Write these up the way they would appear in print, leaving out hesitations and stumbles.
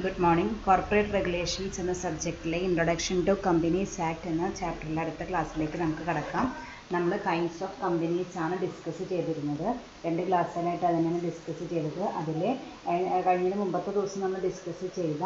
Good morning. Corporate regulations എന്ന സബ്ജക്റ്റിലെ introduction to companies act എന്ന ചാപ്റ്ററിലെ അടുത്ത ക്ലാസ്സിലേക്ക് നമുക്ക് കടക്കാം. നമ്മൾ കൈൻഡ്സ് ഓഫ് കമ്പനീസ് ആണ് ഡിസ്കസ് ചെയ്തിരുന്നത്. 2 ക്ലാസ്സിലായിട്ട് അതിനാണ് ഡിസ്കസ് ചെയ്തത്. അതിൽ കഴിഞ്ഞ മുമ്പത്തെ ദിവസം നമ്മൾ ഡിസ്കസ് ചെയ്ത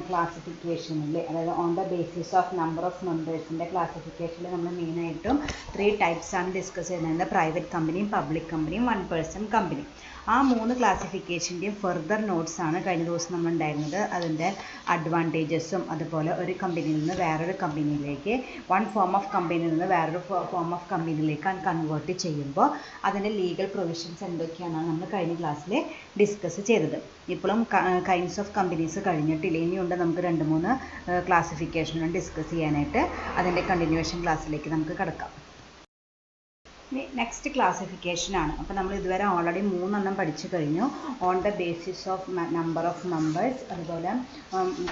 ക്ലാസിഫിക്കേഷനിൽ, അതായത് on the basis of number of മെമ്പേഴ്സിൻ്റെ ക്ലാസിഫിക്കേഷനിൽ നമ്മൾ മെയിനായിട്ടും 3 ടൈപ്സ് ആണ് ഡിസ്കസ് ചെയ്യുന്നത്. പ്രൈവറ്റ് കമ്പനിയും പബ്ലിക് കമ്പനിയും 1 പേഴ്സൺ കമ്പനി. ആ 3 ക്ലാസിഫിക്കേഷൻ്റെയും ഫെർദർ നോട്ട്സ് ആണ് കഴിഞ്ഞ ദിവസം നമ്മൾ ഉണ്ടായിരുന്നത്. അതിൻ്റെ അഡ്വാൻറ്റേജസും അതുപോലെ ഒരു കമ്പനിയിൽ നിന്ന് വേറൊരു കമ്പനിയിലേക്ക്, വൺ ഫോം ഓഫ് കമ്പനിയിൽ നിന്ന് വേറൊരു ഫോം ഓഫ് കമ്പനിയിലേക്ക് കൺവേർട്ട് ചെയ്യുമ്പോൾ അതിൻ്റെ ലീഗൽ പ്രൊവിഷൻസ് എന്തൊക്കെയാണെന്ന് നമ്മൾ കഴിഞ്ഞ ക്ലാസ്സിൽ ഡിസ്കസ് ചെയ്തത്. ഇപ്പോഴും കൈൻഡ്സ് ഓഫ് കമ്പനീസ് കഴിഞ്ഞിട്ടില്ല. ഇനിയുണ്ട് നമുക്ക് 2-3 ക്ലാസിഫിക്കേഷനും ഡിസ്കസ് ചെയ്യാനായിട്ട്. അതിൻ്റെ കണ്ടിന്യൂവേഷൻ ക്ലാസ്സിലേക്ക് നമുക്ക് കിടക്കാം. നെക്സ്റ്റ് ക്ലാസിഫിക്കേഷൻ ആണ്. അപ്പോൾ നമ്മൾ ഇതുവരെ ഓൾറെഡി 3 പഠിച്ചു കഴിഞ്ഞു. On the basis of number of members, അതുപോലെ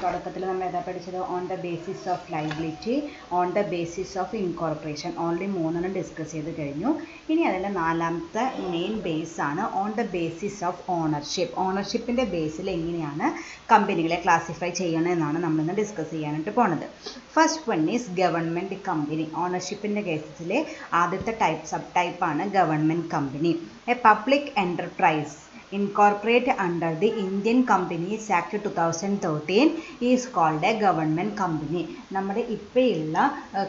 തുടക്കത്തിൽ നമ്മൾ ഏതാ പഠിച്ചത്? On the basis of liability, on the basis of incorporation. Already 3 discuss ചെയ്ത് കഴിഞ്ഞു. ഇനി അതിൻ്റെ 4ാമത്തെ മെയിൻ ബേസ് ആണ് on the basis of ownership. ഓണർഷിപ്പിൻ്റെ ബേസിൽ എങ്ങനെയാണ് കമ്പനികളെ ക്ലാസിഫൈ ചെയ്യണമെന്നാണ് നമ്മളിന്ന് ഡിസ്കസ് ചെയ്യാനായിട്ട് പോണത്. First one is government company. ഓണർഷിപ്പിൻ്റെ കേസിൽ ആദ്യത്തെ സബ്-ടൈപ്പാണ് government company. A public enterprise incorporated under the Indian Companies Act 2013 is called a government company. നമ്മുടെ ഇപ്പോഴുള്ള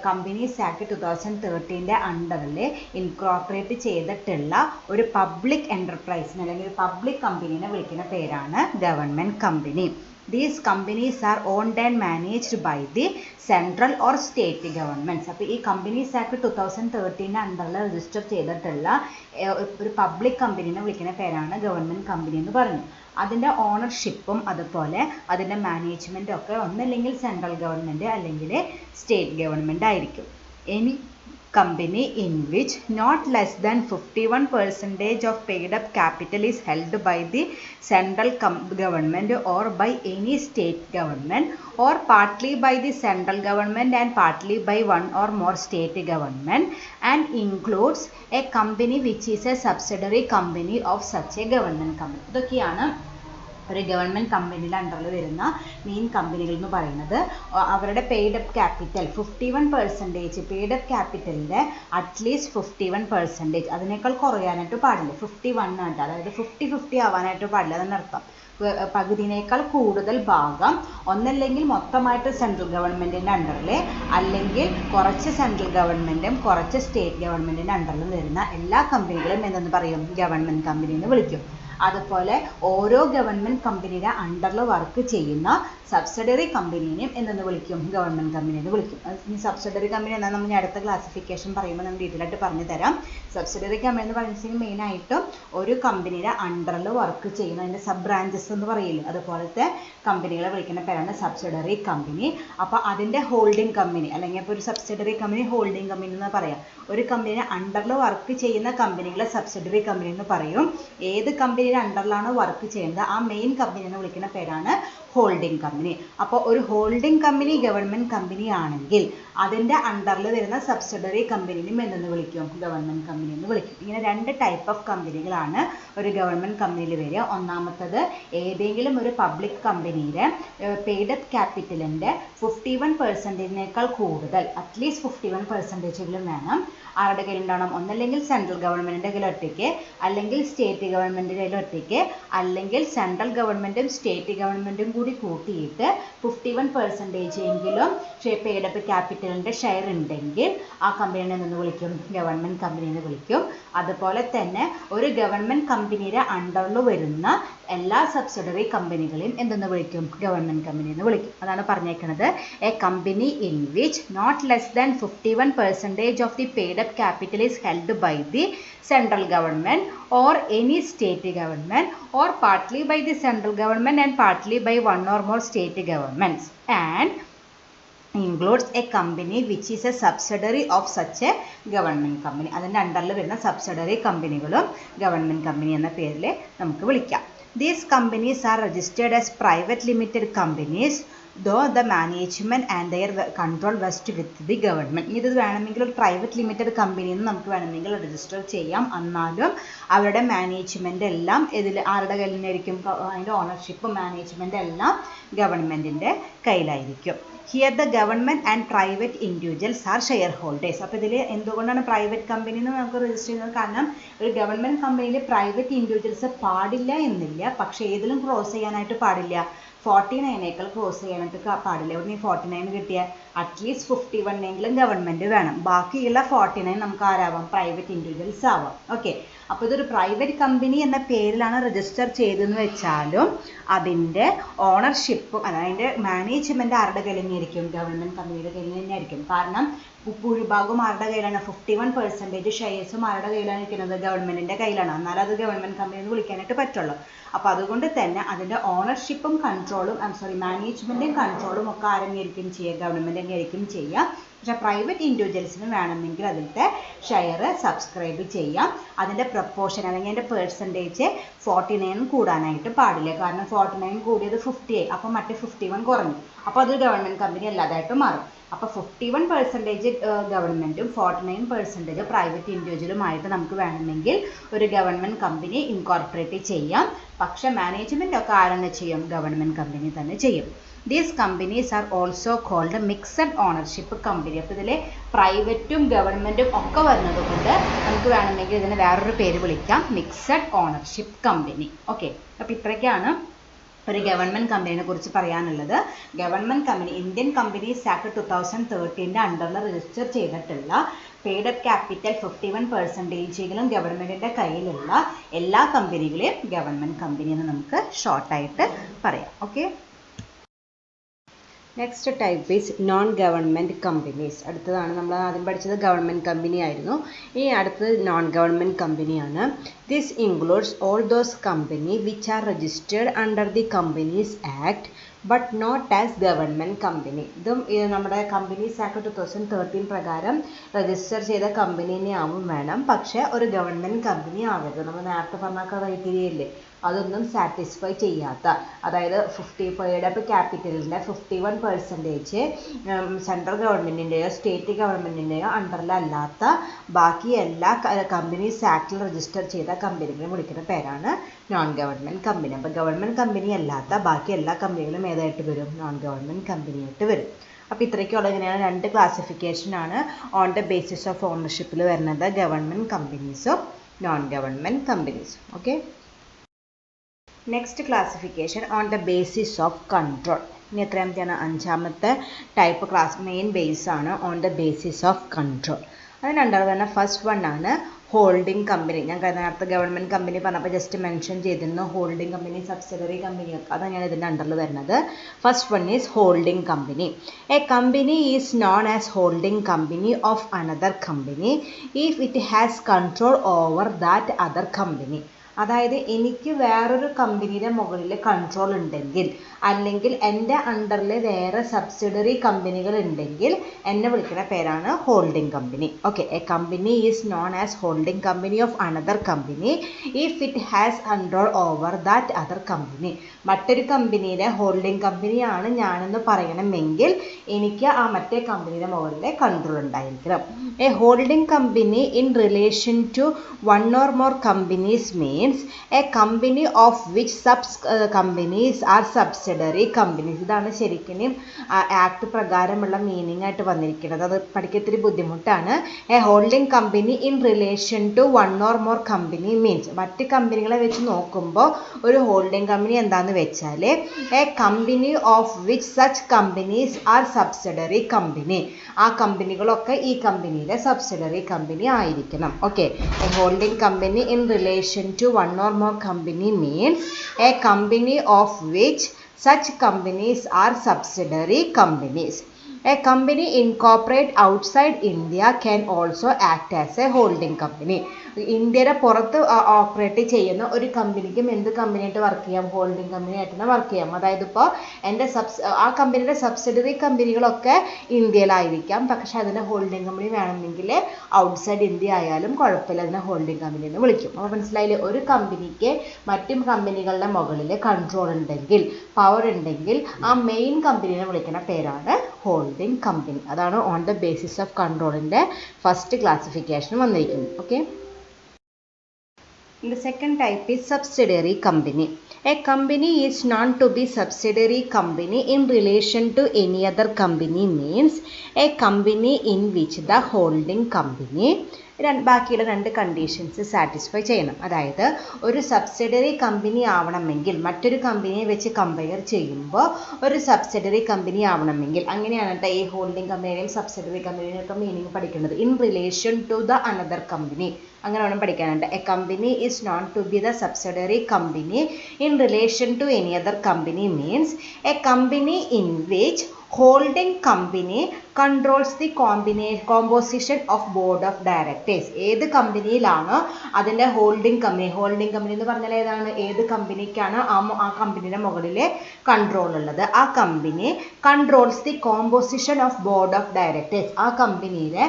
കമ്പനീസ് ആക്ട് 2013 അണ്ടറിൽ ഇൻകോർപ്പറേറ്റ് ചെയ്തിട്ടുള്ള ഒരു പബ്ലിക് എൻ്റർപ്രൈസിന് അല്ലെങ്കിൽ ഒരു പബ്ലിക് കമ്പനീനെ വിളിക്കുന്ന പേരാണ് government company. These companies are owned and managed by the central or state governments. അപ്പോൾ ഈ കമ്പനീസ് ആക്ട് 2013 അണ്ടറിൽ രജിസ്റ്റർ ചെയ്തിട്ടുള്ള ഒരു പബ്ലിക് കമ്പനീനെ വിളിക്കുന്ന പേരാണ് ഗവൺമെൻറ് കമ്പനി എന്ന് പറഞ്ഞു. അതിൻ്റെ ഓണർഷിപ്പും അതുപോലെ അതിൻ്റെ മാനേജ്മെൻറ്റും ഒക്കെ ഒന്നല്ലെങ്കിൽ സെൻട്രൽ ഗവൺമെൻറ് അല്ലെങ്കിൽ സ്റ്റേറ്റ് ഗവൺമെൻറ് ആയിരിക്കും. Any company in which not less than 51% of paid up capital is held by the central government or by any state government or partly by the central government and partly by one or more state government and includes a company which is a subsidiary company of such a government company. ഇതൊക്കെയാണ് ഒരു government കമ്പനിയുടെ അണ്ടറിൽ വരുന്ന main കമ്പനികൾ എന്ന് പറയുന്നത്. അവരുടെ paid up capital 51%, paid up ക്യാപിറ്റലിൻ്റെ അറ്റ്ലീസ്റ്റ് 51%, അതിനേക്കാൾ കുറയാനായിട്ട് പാടില്ല. 51 ആയിട്ട്, അതായത് 50-50 ആവാനായിട്ട് പാടില്ല. അതിനർത്ഥം പകുതിനേക്കാൾ കൂടുതൽ ഭാഗം ഒന്നല്ലെങ്കിൽ മൊത്തമായിട്ട് സെൻട്രൽ ഗവൺമെൻറ്റിൻ്റെ അണ്ടറിൽ, അല്ലെങ്കിൽ കുറച്ച് സെൻട്രൽ ഗവൺമെൻറ്റും കുറച്ച് സ്റ്റേറ്റ് ഗവൺമെൻറ്റിൻ്റെ അണ്ടറിലും വരുന്ന എല്ലാ കമ്പനികളും എന്തെന്ന് പറയും? ഗവൺമെൻറ് കമ്പനി എന്ന് വിളിക്കും. അതുപോലെ ഓരോ ഗവൺമെൻറ് കമ്പനിയുടെ അണ്ടറിൽ വർക്ക് ചെയ്യുന്ന സബ്സിഡറി കമ്പനീനെയും എന്തെന്ന് വിളിക്കും? ഗവൺമെൻറ് കമ്പനി എന്ന് വിളിക്കും. ഈ സബ്സിഡറി കമ്പനി എന്നാൽ നമ്മൾ അടുത്ത ക്ലാസിഫിക്കേഷൻ പറയുമ്പോൾ നമ്മൾ ഡീറ്റെയിൽ ആയിട്ട് പറഞ്ഞു തരാം. സബ്സിഡറി കമ്പനി എന്ന് പറയുന്നത് മെയിനായിട്ടും ഒരു കമ്പനിയുടെ അണ്ടറിൽ വർക്ക് ചെയ്യുന്ന അതിൻ്റെ സബ് ബ്രാഞ്ചസ് എന്ന് പറയില്ല, അതുപോലത്തെ കമ്പനികളെ വിളിക്കുന്ന പേരാണ് സബ്സിഡറി കമ്പനി. അപ്പോൾ അതിൻ്റെ ഹോൾഡിംഗ് കമ്പനി, അല്ലെങ്കിൽ ഇപ്പോൾ ഒരു സബ്സിഡറി കമ്പനി ഹോൾഡിംഗ് കമ്പനി എന്ന് പറയാം. ഒരു കമ്പനിയുടെ അണ്ടറിൽ വർക്ക് ചെയ്യുന്ന കമ്പനികളെ സബ്സിഡറി കമ്പനി എന്ന് പറയും. ഏത് കമ്പനിയുടെ അണ്ടറിലാണ് വർക്ക് ചെയ്യുന്നത് ആ മെയിൻ കമ്പനി എന്ന് വിളിക്കുന്ന പേരാണ് ഹോൾഡിംഗ് കമ്പനി. അപ്പോൾ ഒരു ഹോൾഡിംഗ് കമ്പനി ഗവൺമെൻറ് കമ്പനി ആണെങ്കിൽ അതിൻ്റെ അണ്ടറിൽ വരുന്ന സബ്സിഡറി കമ്പനിയും എന്തെന്ന് വിളിക്കും? ഗവൺമെൻറ് കമ്പനി എന്ന് വിളിക്കും. ഇങ്ങനെ 2 ടൈപ്പ് ഓഫ് കമ്പനികളാണ് ഒരു ഗവൺമെൻറ് കമ്പനിയിൽ വരിക. ഒന്നാമത്തത് ഏതെങ്കിലും ഒരു പബ്ലിക് കമ്പനിയുടെ പെയ്ഡ് അപ്പ് ക്യാപിറ്റലിൻ്റെ 51%-നേക്കാൾ കൂടുതൽ, അറ്റ്ലീസ്റ്റ് 51%-എങ്കിലും വേണം. ആരുടെ കയ്യിലുണ്ടാവണം? ഒന്നല്ലെങ്കിൽ സെൻട്രൽ ഗവൺമെൻറ്റിൻ്റെ കയ്യിൽ ഒറ്റയ്ക്ക്, അല്ലെങ്കിൽ സ്റ്റേറ്റ് ഗവൺമെൻറ്റിൻ്റെ കയ്യിൽ ഒറ്റയ്ക്ക്, അല്ലെങ്കിൽ സെൻട്രൽ ഗവൺമെൻറ്റും സ്റ്റേറ്റ് ഗവൺമെൻറ്റും കൂടി കൂട്ടിയിട്ട് 51%-എങ്കിലും പെയ്ഡ് അപ്പ് ക്യാപിറ്റലിൻ്റെ ഷെയർ ഉണ്ടെങ്കിൽ ആ കമ്പനിയെ നിന്ന് വിളിക്കും? ഗവൺമെൻറ് കമ്പനി എന്ന് വിളിക്കും. അതുപോലെ തന്നെ ഒരു ഗവൺമെൻറ് കമ്പനിയുടെ അണ്ടറിൽ വരുന്ന എല്ലാ സബ്സിഡറി കമ്പനികളെയും എന്തെന്ന് വിളിക്കും? ഗവൺമെൻറ് കമ്പനി എന്ന് വിളിക്കും. അതാണ് പറഞ്ഞേക്കുന്നത്. A company in which not less than 51% of the paid up capital is held by the central government or any state government or partly by the central government and partly by one or more state governments and includes a company which is a subsidiary of such a government company. അതിൻ്റെ അണ്ടറിൽ വരുന്ന subsidiary കമ്പനികളും government company എന്ന പേരിൽ നമുക്ക് വിളിക്കാം. These companies are registered as private limited companies though the management and their control vest with the government. ഇത് വേണമെങ്കിൽ ഒരു പ്രൈവറ്റ് ലിമിറ്റഡ് കമ്പനിയിൽ നിന്ന് നമുക്ക് വേണമെങ്കിൽ രജിസ്റ്റർ ചെയ്യാം. എന്നാലും അവരുടെ മാനേജ്മെൻ്റ് എല്ലാം ഇതിൽ ആരുടെ കയ്യിൽ നിന്നായിരിക്കും? അതിൻ്റെ ഓണർഷിപ്പും മാനേജ്മെൻ്റ് എല്ലാം ഗവൺമെൻറ്റിൻ്റെ കയ്യിലായിരിക്കും. Here the government and private individuals are shareholders. അപ്പോൾ ഇതിൽ എന്തുകൊണ്ടാണ് പ്രൈവറ്റ് കമ്പനി എന്ന് നമുക്ക് രജിസ്റ്റർ ചെയ്യുന്നത്? കാരണം ഒരു ഗവൺമെൻറ് കമ്പനിയിൽ പ്രൈവറ്റ് ഇൻഡിവിജ്വൽസ് പാടില്ല എന്നില്ല, പക്ഷേ ഏതിലും ക്രോസ് ചെയ്യാനായിട്ട് പാടില്ല. 49 ക്രോസ് ചെയ്യാനായിട്ട് പാടില്ല. ഇവിടെ 49 കിട്ടിയ അറ്റ്ലീസ്റ്റ് 51 ഗവൺമെൻറ് വേണം. ബാക്കിയുള്ള 49 നമുക്ക് ആരാവാം? പ്രൈവറ്റ് ഇൻഡിവിജ്വൽസ് ആവാം. ഓക്കെ, അപ്പോൾ ഇതൊരു പ്രൈവറ്റ് കമ്പനി എന്ന പേരിലാണ് രജിസ്റ്റർ ചെയ്തതെന്ന് വെച്ചാലും അതിൻ്റെ ഓണർഷിപ്പും അതിൻ്റെ മാനേജ്മെൻറ്റ് ആരുടെ കയ്യിൽ തന്നെയായിരിക്കും? ഗവൺമെൻറ് കമ്പനിയുടെ കയ്യിൽ തന്നെയായിരിക്കും. കാരണം ഭൂരിഭാഗം ആരുടെ കയ്യിലാണ്? 51% ഷെയർസും ആരുടെ കയ്യിലാണ് ഇരിക്കുന്നത്? ഗവൺമെൻറ്റിൻ്റെ കയ്യിലാണ്. എന്നാലും അത് ഗവൺമെൻറ് കമ്പനി എന്ന് വിളിക്കാനായിട്ട് പറ്റുള്ളൂ. അപ്പോൾ അതുകൊണ്ട് തന്നെ അതിൻ്റെ ഓണർഷിപ്പും കൺട്രോളും മാനേജ്മെൻറ്റും കൺട്രോളും ഒക്കെ ആരെന്നെയായിരിക്കും ചെയ്യുക? ഗവൺമെൻറ് തന്നെയായിരിക്കും ചെയ്യുക. പക്ഷേ പ്രൈവറ്റ് ഇൻഡിവിജ്വൽസിന് വേണമെങ്കിൽ അതിൻ്റെ ഷെയർ സബ്സ്ക്രൈബ് ചെയ്യാം. അതിൻ്റെ പ്രപ്പോർഷൻ അല്ലെങ്കിൽ അതിൻ്റെ പെർസെൻറ്റേജ് 49 കൂടാനായിട്ട് പാടില്ല. കാരണം 49 കൂടിയത് 50 ആയി, അപ്പോൾ മറ്റേ 51 കുറഞ്ഞു. അപ്പോൾ അത് ഗവൺമെൻറ് കമ്പനി അല്ലാതായിട്ട് മാറും. അപ്പോൾ 51% ഗവൺമെൻറ്റും 49% പ്രൈവറ്റ് ഇൻഡിവിജ്വലുമായിട്ട് നമുക്ക് വേണമെങ്കിൽ ഒരു ഗവൺമെൻറ് കമ്പനി ഇൻകോർപ്പറേറ്റ് ചെയ്യാം. പക്ഷേ മാനേജ്മെൻ്റ് ഒക്കെ ആരെന്നെ ചെയ്യും? ഗവൺമെൻറ് കമ്പനി തന്നെ ചെയ്യും. These companies are also called mixed ownership company. അപ്പോൾ ഇതിൽ പ്രൈവറ്റും ഗവൺമെൻറ്റും ഒക്കെ വരുന്നത് കൊണ്ട് നമുക്ക് വേണമെങ്കിൽ ഇതിന് വേറൊരു പേര് വിളിക്കാം, മിക്സഡ് ഓണർഷിപ്പ് കമ്പനി. ഓക്കെ, അപ്പോൾ ഇത്രയൊക്കെയാണ് ഒരു ഗവൺമെൻറ് കമ്പനിയെ കുറിച്ച് പറയാനുള്ളത്. Government company Indian Companies Act 2013 അണ്ടറിൽ രജിസ്റ്റർ ചെയ്തിട്ടുള്ള പെയ്ഡ് അപ്പ് ക്യാപിറ്റൽ 51% ഗവൺമെൻറ്റിൻ്റെ കയ്യിലുള്ള എല്ലാ കമ്പനികളെയും ഗവൺമെൻറ് കമ്പനി എന്ന് നമുക്ക് ഷോർട്ടായിട്ട് പറയാം. Okay, next type is non government companies. അടുത്തതാണ് നമ്മൾ ആദ്യം പഠിച്ചത് ഗവൺമെൻറ് കമ്പനി ആയിരുന്നു. ഇനി അടുത്തത് നോൺ ഗവൺമെൻറ് കമ്പനിയാണ്. This includes all those company which are registered under the companies act but not as government company. ഇതും നമ്മുടെ കമ്പനീസ് ആക്ട് 2013 പ്രകാരം രജിസ്റ്റർ ചെയ്ത കമ്പനീനെ ആവും വേണം, പക്ഷേ ഒരു ഗവൺമെൻറ് കമ്പനി ആവരുത്. നമ്മൾ നേരത്തെ പറഞ്ഞ ക്രൈറ്റീരിയ ഇല്ലേ, അതൊന്നും സാറ്റിസ്ഫൈ ചെയ്യാത്ത, അതായത് 50 പെയ്ഡ് അപ്പ് ക്യാപിറ്റലിൻ്റെ 51% സെൻട്രൽ ഗവൺമെൻറ്റിൻ്റെയോ സ്റ്റേറ്റ് ഗവൺമെൻറ്റിൻ്റെയോ അണ്ടറിലല്ലാത്ത ബാക്കി എല്ലാ കമ്പനീസ് ആക്ടിൽ രജിസ്റ്റർ ചെയ്ത കമ്പനികളെ വിളിക്കുന്ന പേരാണ് നോൺ ഗവൺമെൻറ് കമ്പനി. അപ്പോൾ ഗവൺമെൻറ് കമ്പനി അല്ലാത്ത ബാക്കി എല്ലാ കമ്പനികളും ഏതായിട്ട് വരും? നോൺ ഗവൺമെൻറ് കമ്പനിയായിട്ട് വരും. അപ്പോൾ ഇത്രയ്ക്കുള്ള ഇങ്ങനെയാണ് 2 ക്ലാസിഫിക്കേഷനാണ് ഓൺ ദ ബേസിസ് ഓഫ് ഓണർഷിപ്പിൽ വരുന്നത്, ഗവൺമെൻറ് കമ്പനീസും നോൺ ഗവൺമെൻറ് കമ്പനീസും. Okay, next classification on the basis of control. ഇനി എത്രാമത്തെയാണ്? 5ാമത്തെ ടൈപ്പ് ക്ലാസ് മെയിൻ ബേസ് ആണ് ഓൺ ദ ബേസിസ് ഓഫ് കൺട്രോൾ. അതിനുണ്ടാവുക തന്നെ ഫസ്റ്റ് വൺ ആണ് ഹോൾഡിംഗ് കമ്പനി. ഞാൻ നേരത്തെ ഗവൺമെൻറ് കമ്പനി പറഞ്ഞപ്പോൾ ജസ്റ്റ് മെൻഷൻ ചെയ്തിരുന്നു ഹോൾഡിംഗ് കമ്പനി, സബ്സിഡറി കമ്പനിയൊക്കെ, അതാണ് ഞാൻ ഇതിൻ്റെ അണ്ടറിൽ വരുന്നത്. First one is holding company. A company is known as holding company of another company if it has control over that other company. അതായത് എനിക്ക് വേറൊരു കമ്പനിയുടെ മുകളിൽ കൺട്രോൾ ഉണ്ടെങ്കിൽ, അല്ലെങ്കിൽ എൻ്റെ അണ്ടറിൽ വേറെ സബ്സിഡറി കമ്പനികൾ ഉണ്ടെങ്കിൽ എന്നെ വിളിക്കുന്ന പേരാണ് holding company. Okay, A company is known as holding company of another company if it has control over that other company. മറ്റൊരു കമ്പനിയിലെ ഹോൾഡിംഗ് കമ്പനിയാണ് ഞാനെന്ന് പറയണമെങ്കിൽ എനിക്ക് ആ മറ്റേ കമ്പനിയുടെ മുകളിൽ കൺട്രോൾ ഉണ്ടായിരിക്കണം. A holding company in relation to one or more companies means a company of which companies are subsidiary companies. ഇതാണ് ശരിക്കും ആക്ട് പ്രകാരമുള്ള മീനിങ് ആയിട്ട് വന്നിരിക്കുന്നത്. അത് പഠിക്കത്തിരി ബുദ്ധിമുട്ടാണ്. A holding company in relation to one or more company means മറ്റ് കമ്പനികളെ വെച്ച് നോക്കുമ്പോൾ ഒരു ഹോൾഡിംഗ് കമ്പനി എന്താണെന്ന് വെച്ചാൽ a company of which such companies are subsidiary company. ആ കമ്പനികളൊക്കെ ഈ കമ്പനിയിലെ സബ്സിഡറി കമ്പനി ആയിരിക്കണം. Okay, a holding company in relation to one or more company means a company of which such companies are subsidiary companies. A company incorporate outside India can also act as A holding company. ഇന്ത്യയുടെ പുറത്ത് operate ചെയ്യുന്ന ഒരു കമ്പനിക്കും എന്ത് കമ്പനിയായിട്ട് work ചെയ്യാം? Holding company ആയിട്ട് തന്നെ work ചെയ്യാം. അതായത് ഇപ്പോൾ ആ കമ്പനിയുടെ സബ്സിഡറി കമ്പനികളൊക്കെ ഇന്ത്യയിലായിരിക്കാം, പക്ഷെ അതിൻ്റെ ഹോൾഡിംഗ് കമ്പനി വേണമെങ്കിൽ ഔട്ട്സൈഡ് ഇന്ത്യ ആയാലും കുഴപ്പമില്ല, അതിനെ ഹോൾഡിംഗ് കമ്പനി എന്ന് വിളിക്കും. അപ്പോൾ മനസ്സിലായില്ലേ? ഒരു കമ്പനിക്ക് മറ്റു കമ്പനികളുടെ മുകളിൽ കൺട്രോൾ ഉണ്ടെങ്കിൽ, പവർ ഉണ്ടെങ്കിൽ, ആ മെയിൻ കമ്പനിനെ വിളിക്കുന്ന പേരാണ് ഹോൾഡിംഗ് കമ്പനി. അതാണ് ഓൺ ദ ബേസിസ് ഓഫ് കൺട്രോളിൻ്റെ ഫസ്റ്റ് ക്ലാസിഫിക്കേഷൻ വന്നിരിക്കുന്നത്. Okay. The second type is subsidiary company. A company is known to be subsidiary company in relation to any other company means a company in which the holding company ബാക്കിയുള്ള 2 conditions satisfy ചെയ്യണം. അതായത് ഒരു subsidiary company ആവണമെങ്കിൽ, മറ്റൊരു കമ്പനിയെ വെച്ച് compare ചെയ്യുമ്പോൾ ഒരു സബ്സിഡറി കമ്പനി ആവണമെങ്കിൽ, അങ്ങനെയാണ് കേട്ടോ ഈ ഹോൾഡിംഗ് കമ്പനിയുടെയും സബ്സിഡറി കമ്പനിയുടെയൊക്കെ മീനിങ് പഠിക്കുന്നത്. In relation to the another company, അങ്ങനെ വേണം പഠിക്കാനുണ്ട്. A company is known to be the subsidiary company in relation to any other company means a company in which holding company controls the composition of board of directors. ഏത് കമ്പനിയിലാണോ അതിൻ്റെ holding company എന്ന് പറഞ്ഞാൽ ഏതാണ്? ഏത് കമ്പനിക്കാണ് ആ കമ്പനിയുടെ മുകളിൽ കൺട്രോൾ ഉള്ളത്, ആ company controls the composition of board of directors. ആ കമ്പനിയിലെ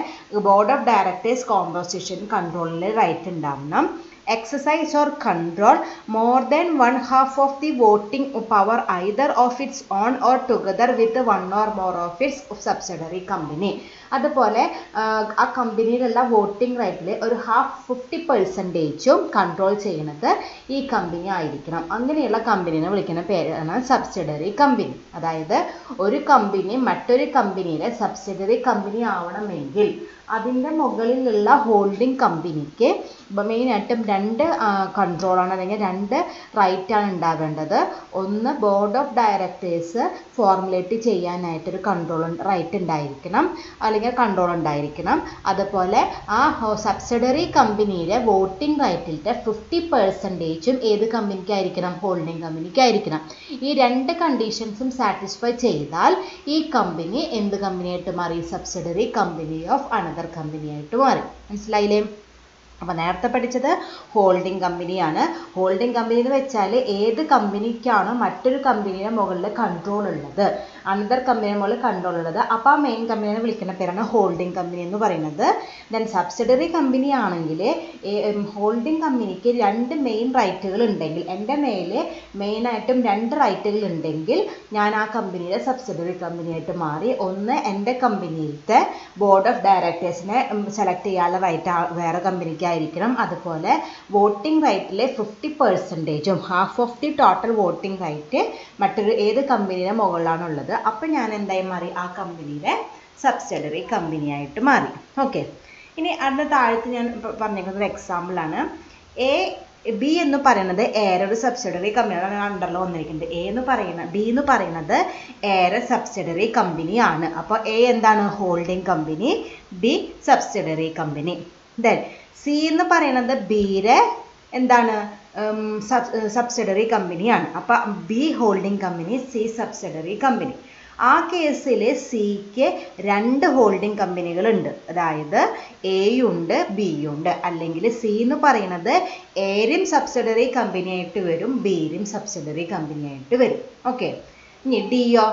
ബോർഡ് ഓഫ് ഡയറക്ടേഴ്സ് കോമ്പോസിഷൻ കൺട്രോളിൽ റൈറ്റ് ഉണ്ടാവണം. Exercise or control more than 1/2 of the voting power either of its own or together with one or more of its subsidiary company. അതുപോലെ ആ കമ്പനിയിലുള്ള voting റൈറ്റിൽ ഒരു 50% control ചെയ്യുന്നത് ഈ company ആയിരിക്കണം. അങ്ങനെയുള്ള കമ്പനിനെ വിളിക്കുന്ന പേരാണ് സബ്സിഡറി കമ്പനി. അതായത് ഒരു കമ്പനി മറ്റൊരു കമ്പനിയുടെ സബ്സിഡറി കമ്പനി ആവണമെങ്കിൽ അതിൻ്റെ മുകളിലുള്ള ഹോൾഡിംഗ് കമ്പനിക്ക് മെയിനായിട്ടും 2 കൺട്രോളാണ്, അല്ലെങ്കിൽ 2 റൈറ്റാണ് ഉണ്ടാകേണ്ടത്. ഒന്ന്, ബോർഡ് ഓഫ് ഡയറക്ടേഴ്സ് ഫോർമുലേറ്റ് ചെയ്യാനായിട്ടൊരു റൈറ്റ് ഉണ്ടായിരിക്കണം, അല്ലെങ്കിൽ കൺട്രോൾ ഉണ്ടായിരിക്കണം. അതുപോലെ ആ സബ്സിഡറി കമ്പനിയിലെ വോട്ടിംഗ് റൈറ്റിൻ്റെ 50% ഏത് കമ്പനിക്കായിരിക്കണം? ഹോൾഡിംഗ് കമ്പനിക്കായിരിക്കണം. ഈ 2 കണ്ടീഷൻസും സാറ്റിസ്ഫൈ ചെയ്താൽ ഈ കമ്പനി എന്ത് കമ്പനിയായിട്ട് മാറി? സബ്സിഡറി കമ്പനി ഓഫ് അനദർ കമ്പനിയായിട്ട് മാറി. മനസ്സിലായില്ലേ? അപ്പോൾ നേരത്തെ പഠിച്ചത് ഹോൾഡിംഗ് കമ്പനിയാണ്. ഹോൾഡിംഗ് കമ്പനി എന്ന് വെച്ചാൽ ഏത് കമ്പനിക്കാണോ മറ്റൊരു കമ്പനിയുടെ മുകളിൽ കൺട്രോൾ ഉള്ളത്, അനദർ കമ്പനിയുടെ മുകളിൽ കൺട്രോൾ ഉള്ളത്, അപ്പോൾ ആ മെയിൻ കമ്പനിയെ വിളിക്കുന്ന പേരാണ് ഹോൾഡിംഗ് കമ്പനി എന്ന് പറയുന്നത്. ദെൻ സബ്സിഡറി കമ്പനി ആണെങ്കിൽ ഹോൾഡിംഗ് കമ്പനിക്ക് 2 മെയിൻ റൈറ്റുകൾ ഉണ്ടെങ്കിൽ, എൻ്റെ മേൽ മെയിനായിട്ടും 2 റൈറ്റുകൾ ഉണ്ടെങ്കിൽ ഞാൻ ആ കമ്പനിയുടെ സബ്സിഡറി കമ്പനിയായിട്ട് മാറി. ഒന്ന്, എൻ്റെ കമ്പനിയിലത്തെ ബോർഡ് ഓഫ് ഡയറക്ടേഴ്സിനെ സെലക്ട് ചെയ്യാനുള്ള റൈറ്റ് വേറെ കമ്പനിക്ക് ആയിരിക്കണം. അതുപോലെ വോട്ടിംഗ് റൈറ്റിലെ 50%, half of the total voting right മറ്റൊരു ഏത് കമ്പനിയുടെ മുകളിലാണുള്ളത്, അപ്പം ഞാൻ എന്തായി മാറി? ആ കമ്പനിയുടെ സബ്സിഡറി കമ്പനിയായിട്ട് മാറി. ഓക്കെ. ഇനി അതിൻ്റെ താഴത്ത് ഞാൻ പറഞ്ഞിരിക്കുന്നത് ഒരു എക്സാമ്പിളാണ്. ബി എന്ന് പറയുന്നത് എയുടെ ഒരു സബ്സിഡറി കമ്പനിയാണ് അണ്ടറിൽ വന്നിരിക്കുന്നത്. ബി എന്ന് പറയുന്നത് എയുടെ സബ്സിഡറി കമ്പനിയാണ്. അപ്പോൾ എ എന്താണ്? Holding company, B subsidiary company. Then C എന്ന് പറയുന്നത് ബിയുടെ എന്താണ്? സബ്സിഡറി കമ്പനിയാണ്. അപ്പം B holding company, C subsidiary company. ആ കേസിൽ സിക്ക് 2 ഹോൾഡിംഗ് കമ്പനികളുണ്ട്. അതായത് എയുണ്ട്, ബിയുണ്ട്. അല്ലെങ്കിൽ സി എന്ന് പറയുന്നത് എയും സബ്സിഡറി കമ്പനിയായിട്ട് വരും, ബിയും സബ്സിഡറി കമ്പനിയായിട്ട് വരും. ഓക്കെ. ഇനി ഡിയോ?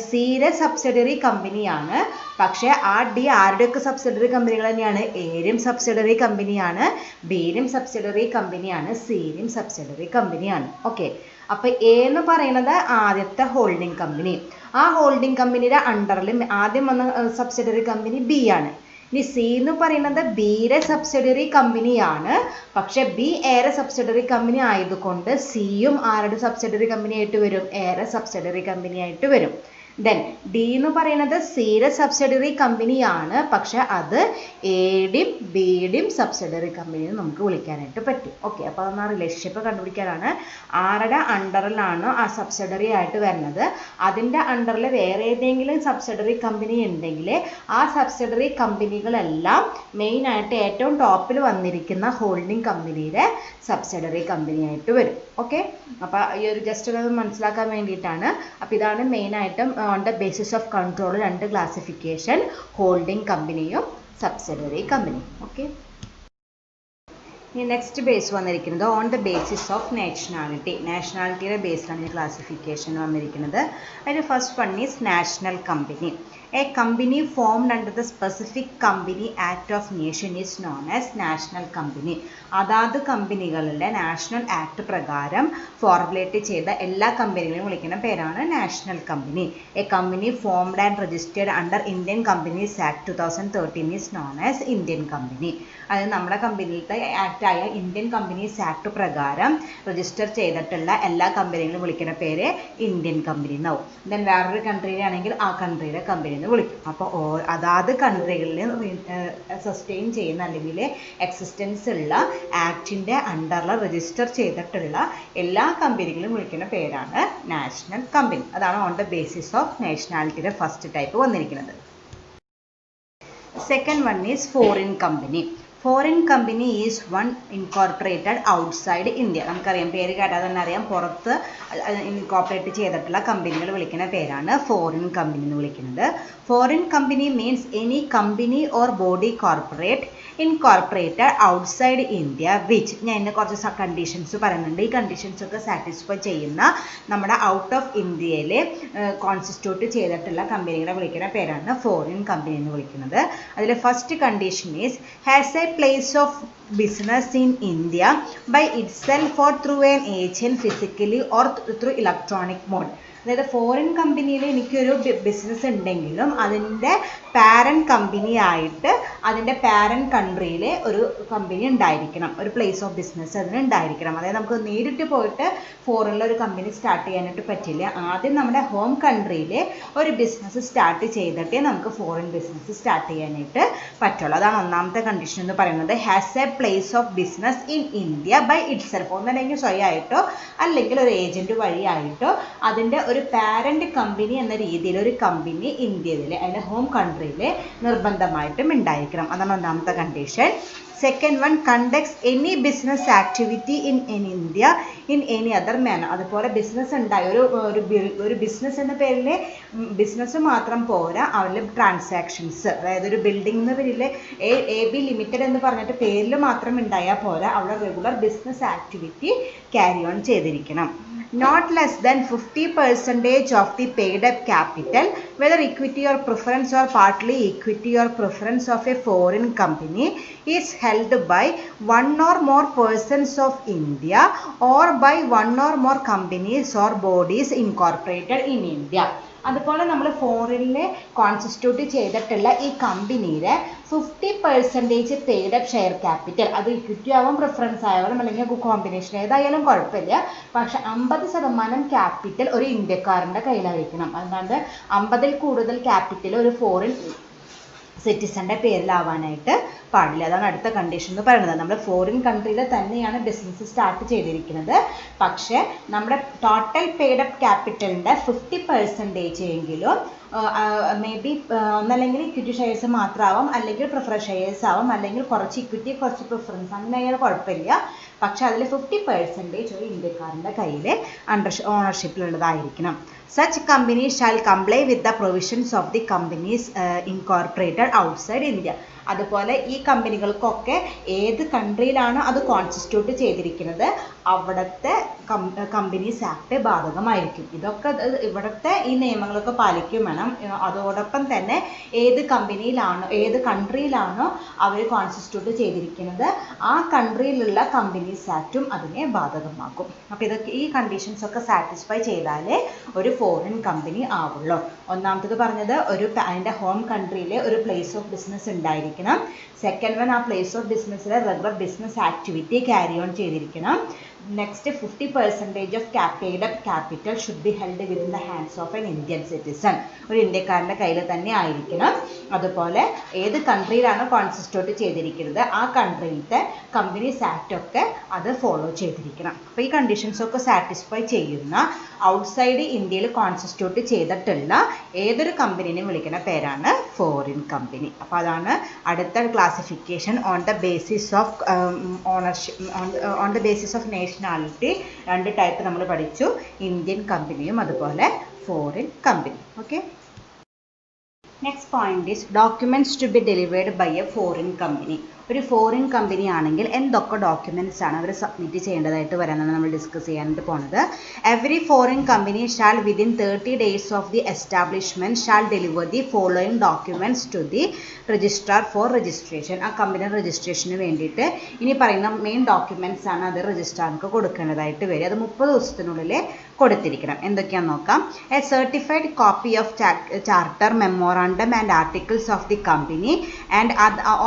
സിയുടെ സബ്സിഡറി കമ്പനിയാണ്, പക്ഷേ ആ ഡി ആരുടെയൊക്കെ സബ്സിഡറി കമ്പനികൾ തന്നെയാണ്? എയും സബ്സിഡറി കമ്പനിയാണ്, ബിയും സബ്സിഡറി കമ്പനിയാണ്, സിയും സബ്സിഡറി കമ്പനിയാണ്. ഓക്കെ. അപ്പോൾ എ എന്ന് പറയുന്നത് ആദ്യത്തെ ഹോൾഡിംഗ് കമ്പനി. ആ ഹോൾഡിംഗ് കമ്പനിയുടെ അണ്ടറിൽ ആദ്യം വന്ന സബ്സിഡറി കമ്പനി ബി ആണ്. ഇനി സി എന്ന് പറയുന്നത് ബിയുടെ സബ്സിഡറി കമ്പനിയാണ്, പക്ഷെ ബി എയുടെ സബ്സിഡറി കമ്പനി ആയതുകൊണ്ട് സിയും ആരുടെ സബ്സിഡറി കമ്പനി ആയിട്ട് വരും? എയുടെ സബ്സിഡറി കമ്പനി ആയിട്ട് വരും. ദെൻ ഡി എന്ന് പറയുന്നത് സിയുടെ സബ്സിഡറി കമ്പനിയാണ്, പക്ഷെ അത് എയുടെയും ബിയുടെയും സബ്സിഡറി കമ്പനി നമുക്ക് വിളിക്കാനായിട്ട് പറ്റും. ഓക്കെ. അപ്പോൾ അതൊന്ന് ആ റിലേഷൻഷിപ്പ് കണ്ടുപിടിക്കാനാണ്. ആരുടെ അണ്ടറിലാണോ ആ സബ്സിഡറി ആയിട്ട് വരുന്നത്, അതിൻ്റെ അണ്ടറിൽ വേറെ ഏതെങ്കിലും സബ്സിഡറി കമ്പനി ഉണ്ടെങ്കിൽ ആ സബ്സിഡറി കമ്പനികളെല്ലാം മെയിനായിട്ട് ഏറ്റവും ടോപ്പിൽ വന്നിരിക്കുന്ന ഹോൾഡിംഗ് കമ്പനിയുടെ സബ്സിഡറി കമ്പനിയായിട്ട് വരും. ഓക്കെ. അപ്പോൾ ഈ ഒരു ജസ്റ്റ് അത് മനസ്സിലാക്കാൻ വേണ്ടിയിട്ടാണ്. അപ്പോൾ ഇതാണ് മെയിനായിട്ടും on the basis of control 2 ക്ലാസിഫിക്കേഷൻ, ഹോൾഡിംഗ് കമ്പനിയും സബ്സിഡറി കമ്പനിയും. ഓക്കെ, ഈ നെക്സ്റ്റ് ബേസ് വന്നിരിക്കുന്നത് on the basis of nationality. നാഷണാലിറ്റിയുടെ ബേസിലാണ് ഈ ക്ലാസിഫിക്കേഷൻ വന്നിരിക്കുന്നത്. അതിൽ first one is national company. A company formed under the specific Company Act of Nation is known as national company. അതാത് കമ്പനികളിലെ നാഷണൽ ആക്ട് പ്രകാരം formulate ചെയ്ത എല്ലാ കമ്പനികളെയും വിളിക്കുന്ന പേരാണ് national company. A company formed and registered under Indian Companies Act 2013 is known as Indian company. അത് നമ്മുടെ കമ്പനിയിലത്തെ ആക്റ്റായ Indian Companies act പ്രകാരം register ചെയ്തിട്ടുള്ള എല്ലാ കമ്പനികളും വിളിക്കുന്ന പേര് ഇന്ത്യൻ കമ്പനി എന്നാവും. ദെൻ വേറൊരു കൺട്രിയിലാണെങ്കിൽ ആ കൺട്രിയുടെ കമ്പനി എന്ന് വിളിക്കും. അപ്പോൾ അതാത് കൺട്രികളിൽ സസ്റ്റെയിൻ ചെയ്യുന്ന അല്ലെങ്കിൽ എക്സിസ്റ്റൻസ് ഉള്ള ആക്ടിൻ്റെ അണ്ടറിൽ രജിസ്റ്റർ ചെയ്തിട്ടുള്ള എല്ലാ കമ്പനികളും വിളിക്കുന്ന പേരാണ് നാഷണൽ കമ്പനി. അതാണ് ഓൺ ദ ബേസിസ് ഓഫ് നാഷണാലിറ്റിയുടെ ഫസ്റ്റ് ടൈപ്പ് വന്നിരിക്കുന്നത്. Second one is foreign company. Foreign company is one incorporated outside India. നമുക്കറിയാം, പേര് കേട്ടാൽ തന്നെ അറിയാം, പുറത്ത് ഇൻകോർപ്പറേറ്റ് ചെയ്തിട്ടുള്ള കമ്പനികൾ വിളിക്കുന്ന പേരാണ് ഫോറിൻ കമ്പനി എന്ന് വിളിക്കുന്നത്. Foreign company means any company or body corporate incorporated outside India which, ഞാൻ ഇന്ന് കുറച്ച് കണ്ടീഷൻസ് പറയുന്നുണ്ട്. ഈ കണ്ടീഷൻസ് ഒക്കെ സാറ്റിസ്ഫൈ ചെയ്യുന്ന നമ്മുടെ ഔട്ട് ഓഫ് ഇന്ത്യയിൽ കോൺസ്റ്റിറ്റ്യൂട്ട് ചെയ്തിട്ടുള്ള കമ്പനികളെ വിളിക്കുന്ന പേരാണ് ഫോറിൻ കമ്പനി എന്ന് വിളിക്കുന്നത്. അതിൽ first condition is has A place of business in India by itself or through an agent physically or through electronic mode. അതായത് ഫോറിൻ കമ്പനിയിൽ എനിക്കൊരു ബിസിനസ് ഉണ്ടെങ്കിലും അതിൻ്റെ പാരൻറ്റ് കമ്പനി ആയിട്ട് അതിൻ്റെ പാരൻറ്റ് കൺട്രിയിൽ ഒരു കമ്പനി ഉണ്ടായിരിക്കണം, ഒരു പ്ലേസ് ഓഫ് ബിസിനസ് അതിന് ഉണ്ടായിരിക്കണം. അതായത് നമുക്ക് നേരിട്ട് പോയിട്ട് ഫോറിനിൽ ഒരു കമ്പനി സ്റ്റാർട്ട് ചെയ്യാനായിട്ട് പറ്റില്ല. ആദ്യം നമ്മുടെ ഹോം കൺട്രിയിൽ ഒരു ബിസിനസ് സ്റ്റാർട്ട് ചെയ്തിട്ടേ നമുക്ക് ഫോറിൻ ബിസിനസ് സ്റ്റാർട്ട് ചെയ്യാനായിട്ട് പറ്റുള്ളൂ. അതാണ് ഒന്നാമത്തെ കണ്ടീഷൻ എന്ന് പറയുന്നത്. Has a place of business in India by itself, ഒന്നല്ലെങ്കിൽ സ്വയമായിട്ടോ അല്ലെങ്കിൽ ഒരു ഏജൻറ്റ് വഴിയായിട്ടോ അതിൻ്റെ ഒരു പാരൻറ്റ് കമ്പനി എന്ന രീതിയിൽ ഒരു കമ്പനി ഇന്ത്യയിൽ അതിൻ്റെ ഹോം കൺട്രിയിൽ നിർബന്ധമായിട്ടും ഉണ്ടായിരിക്കണം. അതാണ് ഒന്നാമത്തെ condition. Second one, conducts any business activity in India in any other manner. അതുപോലെ ബിസിനസ് ഉണ്ടായി ഒരു ബിസിനസ് എന്ന പേരിൽ ബിസിനസ് മാത്രം പോരാ, അവരിൽ ട്രാൻസാക്ഷൻസ്, അതായത് ഒരു ബിൽഡിംഗ് എന്ന പേരിൽ AB ലിമിറ്റഡ് എന്ന് പറഞ്ഞിട്ട് പേരിൽ മാത്രം ഉണ്ടായാൽ പോരാ, അവിടെ regular business activity carry on ചെയ്തിരിക്കണം. Not less than 50% of the paid up capital, whether equity or preference or partly equity or preference of a foreign company, is held by one or more persons of India or by one or more companies or bodies incorporated in India. അതുപോലെ നമ്മൾ ഫോറിനിൽ constitute ചെയ്തിട്ടുള്ള ഈ കമ്പനിയുടെ 50% paid up share capital, അത് equity ആവാം, preference ആയാലും അല്ലെങ്കിൽ combination ഏതായാലും കുഴപ്പമില്ല, പക്ഷെ 50% ക്യാപിറ്റൽ ഒരു ഇന്ത്യക്കാരൻ്റെ കയ്യിലായിരിക്കണം. അല്ലാണ്ട് 50-ൽ കൂടുതൽ ക്യാപിറ്റൽ ഒരു ഫോറിൻ സിറ്റിസൻ്റെ പേരിലാവാനായിട്ട് പാടില്ല. അതാണ് അടുത്ത കണ്ടീഷൻ എന്ന് പറയുന്നത്. നമ്മൾ ഫോറിൻ കൺട്രിയിൽ തന്നെയാണ് ബിസിനസ് സ്റ്റാർട്ട് ചെയ്തിരിക്കുന്നത്, പക്ഷേ നമ്മുടെ ടോട്ടൽ പെയ്ഡ് അപ്പ് ക്യാപിറ്റലിൻ്റെ 50% എങ്കിലും മേ ബി ഒന്നല്ലെങ്കിൽ ഇക്വിറ്റി ഷെയർസ് മാത്രമാവാം, അല്ലെങ്കിൽ പ്രിഫറൻസ് ഷെയർസ് ആവാം, അല്ലെങ്കിൽ കുറച്ച് ഇക്വിറ്റി കുറച്ച് പ്രിഫറൻസ്, അങ്ങനെ ആയാലും കുഴപ്പമില്ല. പക്ഷെ അതിൽ 50% ഒരു ഇന്ത്യക്കാരൻ്റെ കയ്യിൽ ഓണർഷിപ്പിലുള്ളതായിരിക്കണം. Such company shall comply with the provisions of the companies incorporated outside India. അതുപോലെ ഈ കമ്പനികൾക്കൊക്കെ ഏത് കൺട്രിയിലാണ് അത് കോൺസ്റ്റിറ്റ്യൂട്ട് ചെയ്തിരിക്കുന്നത് അവിടുത്തെ കമ്പനീസ് ആക്ട് ബാധകമായിരിക്കും. ഇതൊക്കെ ഇവിടുത്തെ ഈ നിയമങ്ങളൊക്കെ പാലിക്കും വേണം. അതോടൊപ്പം തന്നെ ഏത് കമ്പനിയിലാണോ ഏത് കൺട്രിയിലാണോ അവർ കോൺസ്റ്റിറ്റ്യൂട്ട് ചെയ്തിരിക്കുന്നത് ആ കൺട്രിയിലുള്ള കമ്പനീസ് ആക്റ്റും അതിനെ ബാധകമാക്കും. അപ്പോൾ ഇതൊക്കെ ഈ കണ്ടീഷൻസ് ഒക്കെ സാറ്റിസ്ഫൈ ചെയ്താലേ ഒരു ഫോറിൻ കമ്പനി ആവുള്ളൂ. ഒന്നാമത്തത് പറഞ്ഞത് അതിൻ്റെ ഹോം കൺട്രിയിൽ ഒരു പ്ലേസ് ഓഫ് ബിസിനസ് ഉണ്ടായിരിക്കും. സെക്കൻഡ് വൺ, ആ പ്ലേസ് ഓഫ് ബിസിനസ്സിൽ regular business activity carry on ചെയ്തിരിക്കണം. Next 50% of paid up capital should be held within the hands of an Indian citizen, ഒരു ഇന്ത്യക്കാരൻ്റെ കയ്യിൽ തന്നെ ആയിരിക്കണം. അതുപോലെ ഏത് കൺട്രിയിലാണോ കോൺസ്റ്റിറ്റ്യൂട്ട് ചെയ്തിരിക്കുന്നത് ആ കൺട്രിയിലത്തെ കമ്പനീസ് ആക്ട് ഒക്കെ അത് ഫോളോ ചെയ്തിരിക്കണം. അപ്പോൾ ഈ കണ്ടീഷൻസൊക്കെ സാറ്റിസ്ഫൈ ചെയ്യുന്ന ഔട്ട്സൈഡ് ഇന്ത്യയിൽ കോൺസ്റ്റിറ്റ്യൂട്ട് ചെയ്തിട്ടുള്ള ഏതൊരു കമ്പനിനെയും വിളിക്കുന്ന പേരാണ് ഫോറിൻ കമ്പനി. അപ്പോൾ അതാണ് അടുത്ത classification on the basis of ownership, on the basis of nationality. 2 type നമ്മൾ പഠിച്ചു, ഇന്ത്യൻ കമ്പനിയും അതുപോലെ foreign company. Okay. Next point is documents to be delivered by a foreign company. ഒരു ഫോറിൻ കമ്പനി ആണെങ്കിൽ എന്തൊക്കെ ഡോക്യുമെൻറ്റ്സ് ആണ് അവർ സബ്മിറ്റ് ചെയ്യേണ്ടതായിട്ട് വരാനാണ് നമ്മൾ ഡിസ്കസ് ചെയ്യാനായിട്ട് പോണത്. Every foreign company shall within 30 days of the establishment shall deliver the following documents to the registrar for registration. ആ കമ്പനിയുടെ രജിസ്ട്രേഷന് വേണ്ടിയിട്ട് ഇനി പറയുന്ന മെയിൻ ഡോക്യുമെൻറ്റ്സ് ആണ് അത് രജിസ്ട്രാർക്ക് കൊടുക്കേണ്ടതായിട്ട് വരും. അത് 30 ദിവസത്തിനുള്ളിൽ കൊടുത്തിരിക്കണം. എന്തൊക്കെയാണെന്ന് നോക്കാം. A certified copy of charter, memorandum and articles of the company and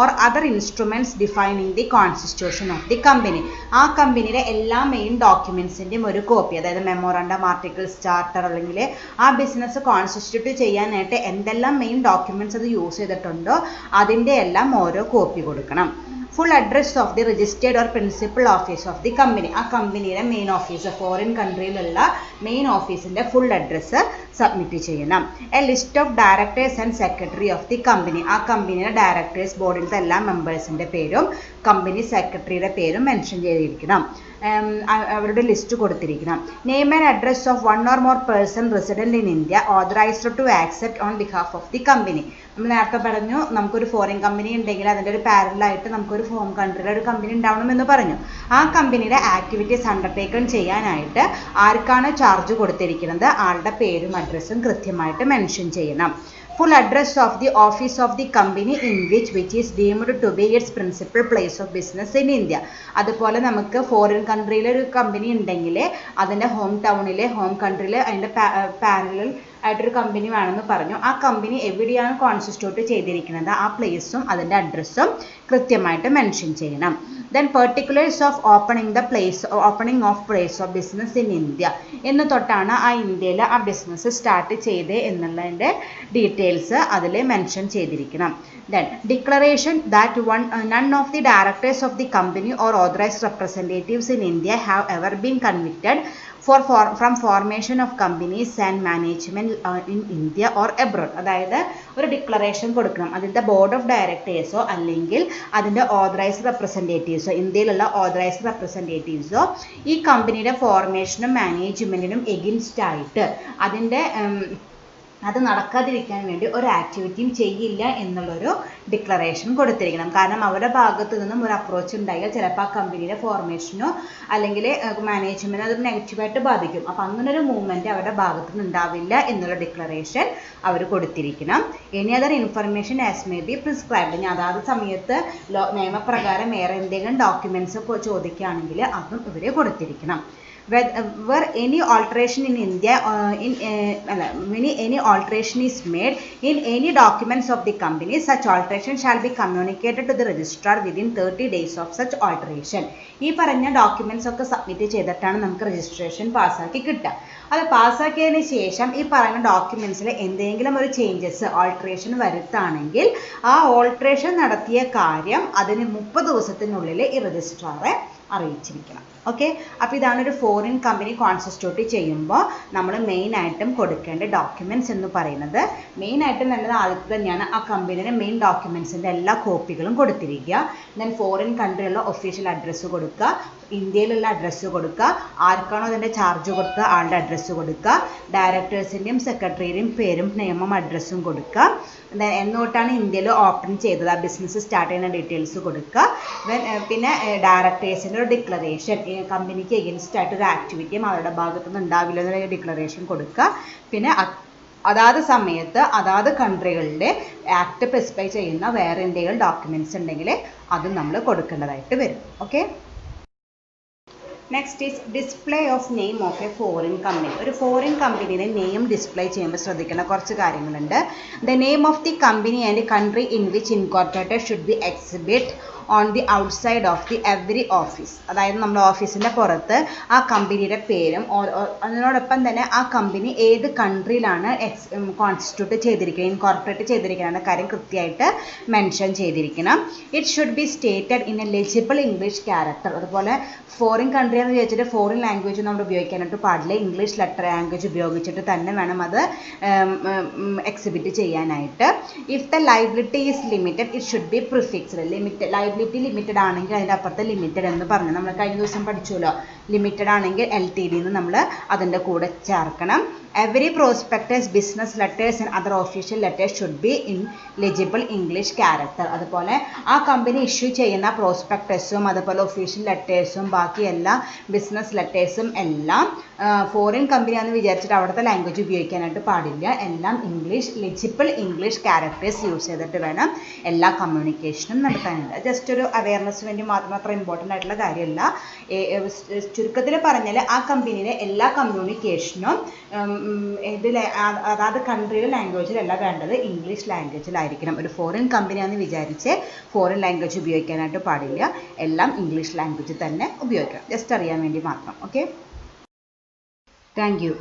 or other instruments defining the constitution of the company. ആ കമ്പനിയുടെ എല്ലാ മെയിൻ ഡോക്യുമെൻറ്റ്സിൻ്റെയും ഒരു കോപ്പി, അതായത് മെമ്മോറാണ്ടം, ആർട്ടിക്കിൾസ്, ചാർട്ടർ, അല്ലെങ്കിൽ ആ ബിസിനസ് കോൺസ്റ്റിറ്റ്യൂട്ട് ചെയ്യാനായിട്ട് എന്തെല്ലാം മെയിൻ ഡോക്യുമെൻറ്റ്സ് അത് യൂസ് ചെയ്തിട്ടുണ്ടോ അതിൻ്റെ എല്ലാം ഓരോ കോപ്പി കൊടുക്കണം. Full address of the registered or principal office of the company. ആ കമ്പനിയുടെ മെയിൻ ഓഫീസ്, ഫോറിൻ കൺട്രിയിലുള്ള മെയിൻ ഓഫീസിൻ്റെ ഫുൾ അഡ്രസ്സ് സബ്മിറ്റ് ചെയ്യണം. A list of directors and secretary of the company. ആ കമ്പനിയുടെ ഡയറക്ടേഴ്സ് ബോർഡിലത്തെ എല്ലാ മെമ്പേഴ്സിൻ്റെ പേരും കമ്പനി സെക്രട്ടറിയുടെ പേരും മെൻഷൻ ചെയ്തിരിക്കണം. അവരുടെ ലിസ്റ്റ് കൊടുത്തിരിക്കണം. Name and address of one or more person resident in India authorised to accept on behalf of the company. നമ്മൾ നേരത്തെ പറഞ്ഞു നമുക്കൊരു ഫോറിൻ കമ്പനി ഉണ്ടെങ്കിൽ അതിൻ്റെ ഒരു പാരലായിട്ട് നമുക്കൊരു ഹോം കൺട്രിയിലെ ഒരു കമ്പനി ഉണ്ടാവണമെന്ന് പറഞ്ഞു. ആ കമ്പനിയുടെ ആക്ടിവിറ്റീസ് അണ്ടർടേക്കൺ ചെയ്യാനായിട്ട് ആർക്കാണ് ചാർജ് കൊടുത്തിരിക്കുന്നത് ആളുടെ പേരും അഡ്രസ്സും കൃത്യമായിട്ട് മെൻഷൻ ചെയ്യണം. full address of the office of the company in which is deemed to be its principal place of business in India. അതുപോലെ നമുക്ക് ഫോറിൻ കൺട്രിയിലെ ഒരു കമ്പനി ഉണ്ടെങ്കിൽ അതിൻ്റെ ഹോം ടൗണിലെ ഹോം കൺട്രിയിൽ അതിൻ്റെ പാരലൽ ആയിട്ടൊരു കമ്പനി വേണമെന്ന് പറഞ്ഞു. ആ കമ്പനി എവിടെയാണ് കോൺസ്റ്റിറ്റ്യൂട്ട് ചെയ്തിരിക്കുന്നത് ആ പ്ലേസും അതിൻ്റെ അഡ്രസ്സും കൃത്യമായിട്ട് മെൻഷൻ ചെയ്യണം. Then particulars of opening of place of business in India എന്ന് തൊട്ടാണ് ആ ഇന്ത്യയിൽ ആ ബിസിനസ് സ്റ്റാർട്ട് ചെയ്തേ എന്നുള്ളതിൻ്റെ ഡീറ്റെയിൽസ് അതിൽ മെൻഷൻ ചെയ്തിരിക്കണം. Then declaration that none of the directors of the company or authorized representatives in India have ever been convicted from formation of companies and management in India or abroad. അതായത് ഒരു declaration കൊടുക്കണം. അതിൻ്റെ board of ഡയറക്ടേഴ്സോ അല്ലെങ്കിൽ അതിൻ്റെ authorised റെപ്രസെൻറ്റേറ്റീവ്സോ, ഇന്ത്യയിലുള്ള authorised റെപ്രസെൻറ്റേറ്റീവ്സോ ഈ കമ്പനിയുടെ ഫോർമേഷനും മാനേജ്മെൻറ്റിനും എഗിൻസ്റ്റ് ആയിട്ട് അത് നടക്കാതിരിക്കാൻ വേണ്ടി ഒരു ആക്ടിവിറ്റിയും ചെയ്യില്ല എന്നുള്ളൊരു ഡിക്ലറേഷൻ കൊടുത്തിരിക്കണം. കാരണം അവരുടെ ഭാഗത്തു നിന്നും ഒരു അപ്രോച്ച് ഉണ്ടായാൽ ചിലപ്പോൾ ആ കമ്പനിയുടെ ഫോർമേഷനോ അല്ലെങ്കിൽ മാനേജ്മെൻറ്റിനോ അത് നെഗറ്റീവായിട്ട് ബാധിക്കും. അപ്പോൾ അങ്ങനൊരു മൂവ്മെൻറ്റ് അവരുടെ ഭാഗത്തു നിന്ന് ഉണ്ടാവില്ല എന്നുള്ള ഡിക്ലറേഷൻ അവർ കൊടുത്തിരിക്കണം. Any other information as may be prescribed. ഇനി അതാത് സമയത്ത് നിയമപ്രകാരം വേറെ എന്തെങ്കിലും ഡോക്യുമെൻറ്റ്സ് ചോദിക്കുകയാണെങ്കിൽ അതും ഇവർ കൊടുത്തിരിക്കണം. Where any alteration in India any alteration is made in any documents of the company, such alteration shall be communicated to the registrar within 30 days of such alteration. ഈ പറഞ്ഞ ഡോക്യുമെൻറ്റ്സ് ഒക്കെ സബ്മിറ്റ് ചെയ്തിട്ടാണ് നമുക്ക് registration പാസ്സാക്കി കിട്ടുക. അത് പാസ്സാക്കിയതിന് ശേഷം ഈ പറയുന്ന ഡോക്യുമെൻറ്റ്സിൽ എന്തെങ്കിലും ഒരു ചേഞ്ചസ് ഓൾട്രേഷൻ വരുത്താണെങ്കിൽ ആ ഓൾട്രേഷൻ നടത്തിയ കാര്യം അതിന് 30 ദിവസത്തിനുള്ളിൽ ഈ രജിസ്ട്രാറെ അറിയിച്ചിരിക്കണം. ഓക്കെ, അപ്പോൾ ഇതാണ് ഒരു ഫോറിൻ കമ്പനി കോൺസ്റ്റിറ്റ്യൂട്ട് ചെയ്യുമ്പോൾ നമ്മൾ മെയിനായിട്ടും കൊടുക്കേണ്ട ഡോക്യുമെൻറ്റ്സ് എന്ന് പറയുന്നത്. മെയിനായിട്ടും നല്ലത് ആദ്യത്തെ തന്നെയാണ് ആ കമ്പനിയുടെ മെയിൻ ഡോക്യുമെൻറ്റ്സിൻ്റെ എല്ലാ കോപ്പികളും കൊടുത്തിരിക്കുക. ദെൻ ഫോറിൻ കൺട്രിയുള്ള ഒഫീഷ്യൽ അഡ്രസ്സ് കൊടുക്കുക, ഇന്ത്യയിലുള്ള അഡ്രസ്സ് കൊടുക്കുക, ആർക്കാണോ അതിൻ്റെ ചാർജ് കൊടുക്കുക ആളുടെ അഡ്രസ്സ് കൊടുക്കുക, ഡയറക്ടേഴ്സിൻ്റെയും സെക്രട്ടറിയുടെയും പേരും നെയിമും അഡ്രസ്സും കൊടുക്കുക. എന്നോട്ടാണ് ഇന്ത്യയിൽ ഓപ്പൺ ചെയ്തത് ആ ബിസിനസ് സ്റ്റാർട്ട് ചെയ്യുന്ന ഡീറ്റെയിൽസ് കൊടുക്കുക. പിന്നെ ഡയറക്ടേഴ്സിൻ്റെ ഒരു ഡിക്ലറേഷൻ, കമ്പനിക്ക് എഗൻസ്റ്റ് ആയിട്ട് ഒരു ആക്ടിവിറ്റിയും അവരുടെ ഭാഗത്തുനിന്ന് ഉണ്ടാവില്ല എന്നുള്ള ഡിക്ലറേഷൻ കൊടുക്കുക. പിന്നെ അതാത് സമയത്ത് അതാത് കൺട്രികളുടെ ആക്ട് സ്പെസിഫൈ ചെയ്യുന്ന വേറെ എന്തെങ്കിലും ഡോക്യുമെൻറ്റ്സ് ഉണ്ടെങ്കിൽ അതും നമ്മൾ കൊടുക്കേണ്ടതായിട്ട് വരും. Okay, next is display of name of A foreign company. ഒരു ഫോറിൻ കമ്പനിയുടെ നെയിം ഡിസ്പ്ലേ ചെയ്യുമ്പോൾ ശ്രദ്ധിക്കേണ്ട കുറച്ച് കാര്യങ്ങളുണ്ട്. The name of the company and country in which incorporated should be exhibit on the outside of the every office. അതായത് നമ്മുടെ ഓഫീസിൻ്റെ പുറത്ത് ആ കമ്പനിയുടെ പേരും അതിനോടൊപ്പം തന്നെ ആ കമ്പനി ഏത് കൺട്രിയിലാണ് കോൺസ്റ്റിറ്റ്യൂട്ട് ചെയ്തിരിക്കുന്നത്, ഇൻകോർപ്പറേറ്റ് ചെയ്തിരിക്കുന്ന കാര്യം കൃത്യമായിട്ട് മെൻഷൻ ചെയ്തിരിക്കണം. It should B stated in A legible English character. അതുപോലെ ഫോറിൻ കൺട്രി എന്ന് വിചാരിച്ചിട്ട് ഫോറിൻ ലാംഗ്വേജ് നമ്മൾ ഉപയോഗിക്കാനായിട്ട് പാടില്ല. ഇംഗ്ലീഷ് ലെറ്റർ ലാംഗ്വേജ് ഉപയോഗിച്ചിട്ട് തന്നെ വേണം അത് എക്സിബിറ്റ് ചെയ്യാനായിട്ട്. If the liability is limited it should be prefixed. Liability liability limited ആണെങ്കിൽ അതിൻ്റെ അപ്പുറത്ത് ലിമിറ്റഡ് എന്ന് പറഞ്ഞു നമ്മൾ കഴിഞ്ഞ ദിവസം പഠിച്ചല്ലോ. ലിമിറ്റഡ് ആണെങ്കിൽ LTD എന്ന് നമ്മൾ അതിൻ്റെ കൂടെ ചേർക്കണം. Every prospectus, business letters and other official letters should be in legible English character. അതുപോലെ ആ കമ്പനി ഇഷ്യൂ ചെയ്യുന്ന പ്രോസ്പെക്ടസും അതുപോലെ ഒഫീഷ്യൽ ലെറ്റേഴ്സും ബാക്കി എല്ലാ ബിസിനസ് ലെറ്റേഴ്സും എല്ലാം ഫോറിൻ കമ്പനിയാണെന്ന് വിചാരിച്ചിട്ട് അവിടുത്തെ ലാംഗ്വേജ് ഉപയോഗിക്കാനായിട്ട് പാടില്ല. എല്ലാം ലെജിബിൾ ഇംഗ്ലീഷ് ക്യാരക്ടേഴ്സ് യൂസ് ചെയ്തിട്ട് വേണം എല്ലാ കമ്മ്യൂണിക്കേഷനും നടത്താനുണ്ട്. ജസ്റ്റ് ഒരു അവയർനെസ് വേണ്ടി മാത്രം അത്ര ഇമ്പോർട്ടൻ്റ് ആയിട്ടുള്ള കാര്യമല്ല. ചുരുക്കത്തിൽ പറഞ്ഞാൽ ആ കമ്പനിയിലെ എല്ലാ കമ്മ്യൂണിക്കേഷനും അതാത് കൺട്രിയുടെ ലാംഗ്വേജിലല്ല വേണ്ടത്, ഇംഗ്ലീഷ് ലാംഗ്വേജിലായിരിക്കണം. ഒരു ഫോറിൻ കമ്പനിയാണെന്ന് വിചാരിച്ച് ഫോറിൻ ലാംഗ്വേജ് ഉപയോഗിക്കാനായിട്ട് പാടില്ല. എല്ലാം ഇംഗ്ലീഷ് ലാംഗ്വേജിൽ തന്നെ ഉപയോഗിക്കണം. ജസ്റ്റ് അറിയാൻ വേണ്ടി മാത്രം. Okay, thank you.